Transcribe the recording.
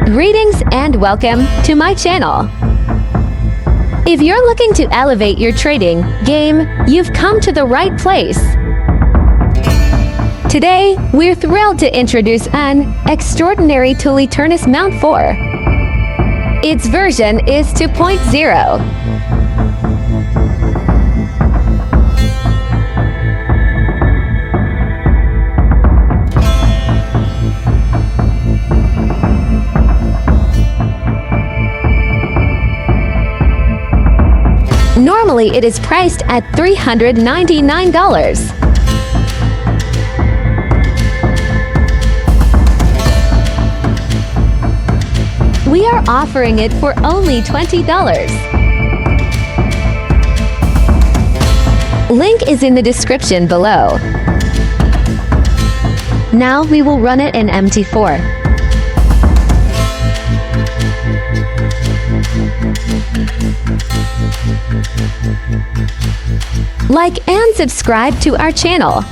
Greetings and welcome to my channel. If you're looking to elevate your trading game, you've come to the right place. Today, we're thrilled to introduce an extraordinary tool, Eternis MT4. Its version is 2.0. Normally, it is priced at $399. We are offering it for only $20. Link is in the description below. Now we will run it in MT4. Like and subscribe to our channel.